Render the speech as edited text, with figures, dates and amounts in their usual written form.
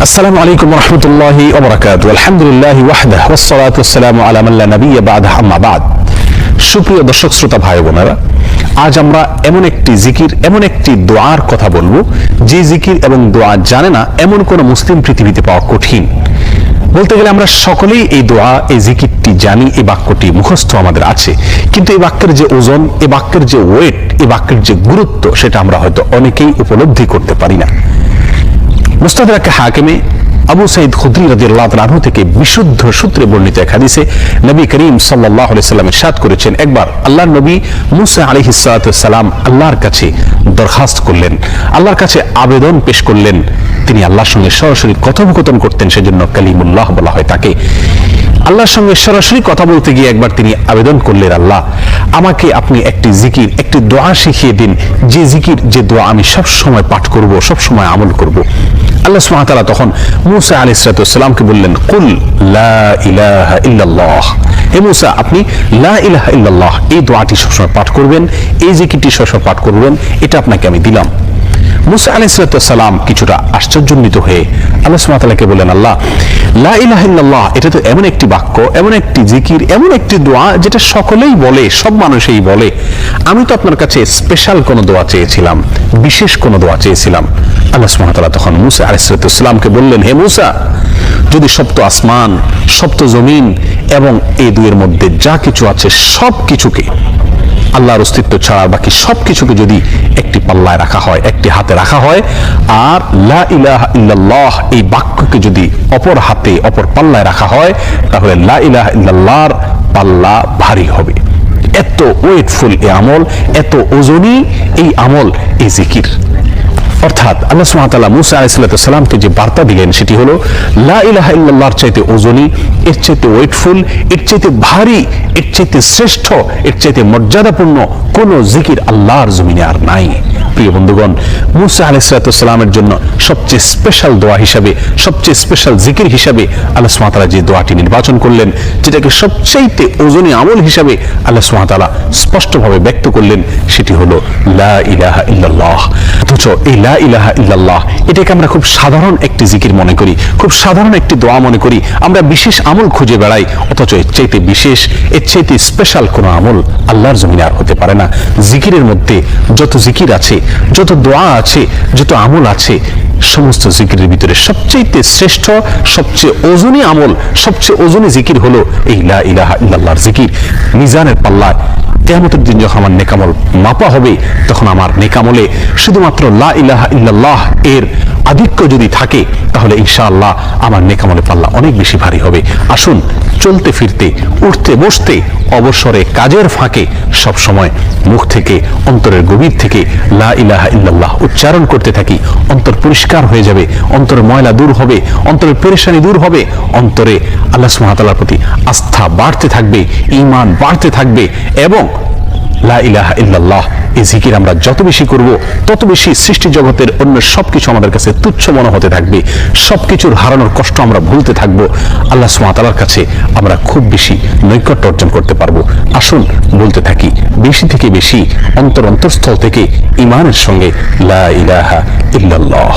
আসসালামু আলাইকুম ওয়া রাহমাতুল্লাহি ওয়া বারাকাতুহু। আলহামদুলিল্লাহি ওয়াহদাহু ওয়াস সালাতু ওয়াস সালামু আলা মান লা নাবিয়্যা বা'দাহু, আম্মা বা'দ। সুপ্রিয় দর্শক শ্রোতা ভাই বোনেরা, আজ আমরা এমন একটি জিকির, এমন একটি দোয়ার কথা বলবো যে জিকির এবং দোয়া জানে না এমন কোন মুসলিম পৃথিবীতে পাওয়া কঠিন। বলতে গেলে আমরা সকলেই এই দোয়া, এই জিকিরটি জানি, এই বাক্যটি মুখস্থ আমাদের আছে, কিন্তু এই বাক্যের যে ওজন, এই বাক্যের যে ওয়েট, এই বাক্যের যে গুরুত্ব, সেটা আমরা হয়তো অনেকেই উপলব্ধি করতে পারি না। মুস্তাদরাকে হাকিমে আবু সাঈদ খুদরি রাদিয়াল্লাহু তাআলা আনহু থেকে বিশুদ্ধ সূত্রে বর্ণিত এক হাদিসে নবী করিম সাল্লাল্লাহু আলাইহি সাল্লাম ইরশাদ করেছেন, একবার আল্লাহর নবী মুসা আলাইহিস সালাতু ওয়াস সালাম আল্লাহর কাছে দরখাস্ত করলেন, আল্লাহর কাছে আবেদন পেশ করলেন। তিনি আল্লাহর সঙ্গে সরাসরি কথোপকথন করতেন, সেজন্য কালিমুল্লাহ বলা হয় তাকে। আল্লাহর সঙ্গে সরাসরি কথা বলতে গিয়ে একবার তিনি আবেদন করলেন, আল্লাহ আমাকে আপনি একটি জিকির, একটি দোয়া শিখিয়ে দিন, যে জিকির, যে দোয়া আমি সব সময় পাঠ করব, সব সময় আমল করব। আল্লাহ সুবহানাহু ওয়া তাআলা তখন মুসা আলাইহিস সালামকে বললেন, কুল লা ইলাহা ইল্লাল্লাহ, হে মুসা আপনি লা ইলাহা ইল্লাল্লাহ এই দোয়াটি সবসময় পাঠ করবেন, এই জিকিরটি সবসময় পাঠ করবেন, এটা আপনাকে আমি দিলাম। মুসা আলাইহিস সালাম কিছুটা আশ্চর্যান্বিত হয়ে আল্লাহ সুবহানাহু ওয়া তাআলাকে বললেন, আল্লাহ লা ইলাহা ইল্লাল্লাহ এটা তো এমন একটি বাক্য, এমন একটি জিকির, এমন একটি দোয়া যেটা সকলেই বলে, সব মানুষই বলে। আমি তো আপনার কাছে স্পেশাল কোনো দোয়া চেয়েছিলাম, বিশেষ কোনো দোয়া চেয়েছিলাম। আল্লাহ সুবহানাহু ওয়া তাআলা তখন মুসা আলাইহিস সালামকে বললেন, হে মুসা, যদি সপ্ত আসমান, সপ্ত জমিন এবং এই দুইয়ের মধ্যে যা কিছু আছে সব কিছুকে, আল্লাহর অস্তিত্ব ছাড়া বাকি সবকিছুকে যদি একটি পাল্লায় রাখা হয়, একটি হাতে রাখা হয়, আর লা ইলাহা ইল্লাল্লাহ এই বাক্যকে যদি অপর হাতে, অপর পাল্লায় রাখা হয়, তাহলে লা ইলাহা ইল্লাল্লাহর পাল্লা ভারী হবে। এত ওয়েটফুল এই আমল, এত ওজনী এই আমল, এই জিকির। অর্থাৎ আল্লাহ সুবহানাহু ওয়া তাআলা মুসা আলাইহিস সালামকে যে বার্তা দিলেন সেটি হলো, লা ইলাহা ইল্লাল্লাহর চাইতে ওজনী, এর চাইতে ওয়েটফুল, এর চাইতে ভারী, এর চাইতে শ্রেষ্ঠ, এর চাইতে মর্যাদাপূর্ণ কোন জিকির আল্লাহর জমিনে আর নাই। প্রিয় বন্ধুগণ, মুসা আলাইহিস সালামের জন্য সবচেয়ে স্পেশাল দোয়া হিসাবে, সবচেয়ে স্পেশাল জিকির হিসাবে আল্লাহ সুবহানাহু ওয়া তাআলা যে দোয়াটি নির্বাচন করলেন, যেটাকে সবচাইতে ওজনী আমল হিসাবে আল্লাহ সুবহানাহু ওয়া তাআলা স্পষ্টভাবে ব্যক্ত করলেন, সেটি হলো লা ইলাহা ইল্লাল্লাহ। অথচ এই লা ইলাহা ইল্লাল্লাহ এটাকে আমরা খুব সাধারণ একটি জিকির মনে করি, খুব সাধারণ একটি দোয়া মনে করি, আমরা বিশেষ আমল খুঁজে বেড়াই। অথচ এর চাইতে বিশেষ, এর চাইতে স্পেশাল কোনো আমল আল্লাহর জমিনে আর হতে পারে না। জিকিরের মধ্যে যত জিকির আছে, যত দোয়া আছে, যত আমল আছে, সমস্ত জিকিরের ভিতরে সবচেয়ে শ্রেষ্ঠ, সবচেয়ে ওজনী আমল, সবচেয়ে ওজনী জিকির হলো এই লা ইলাহা ইল্লাল্লাহর জিকির। মিজানের পাল্লায় কিয়ামতের দিন যখন আমার নেকামল মাপা হবে, তখন আমার নেকামলে শুধুমাত্র লা ইলাহা ইল্লাল্লাহ এর আধিক্য যদি থাকে, তাহলে ইনশাআল্লাহ আমার নেকামলে পাল্লা অনেক বেশি ভারী হবে। আসুন চলতে ফিরতে, উঠতে বসতে, অবসরে, কাজের ফাঁকে সব সময় মুখ থেকে, অন্তরের গভীর থেকে লা ইলাহা ইল্লাল্লাহ উচ্চারণ করতে থাকি। অন্তর পরিষ্কার হয়ে যাবে, অন্তরের ময়লা দূর হবে, অন্তরের পেরেশানি দূর হবে, অন্তরে আল্লাহ সুবহানাহু ওয়া তাআলার প্রতি আস্থা বাড়তে থাকবে, ঈমান বাড়তে থাকবে। এবং লা ইলাহা ইল্লাল্লাহ এই জিকির আমরা যত বেশি করব, তত বেশি সৃষ্টি জগতের অন্য সবকিছু আমাদের কাছে তুচ্ছ মনে হতে থাকবে, সবকিছুর হারানোর কষ্ট আমরা ভুলতে থাকব। আল্লাহ সুবহানাহু ওয়া তাআলার কাছে আমরা খুব বেশি নৈকট্য অর্জন করতে পারবো। আসুন বলতে থাকি বেশি থেকে বেশি, অন্তরস্থল থেকে ঈমানের সঙ্গে লা ইলাহা ইল্লাল্লাহ।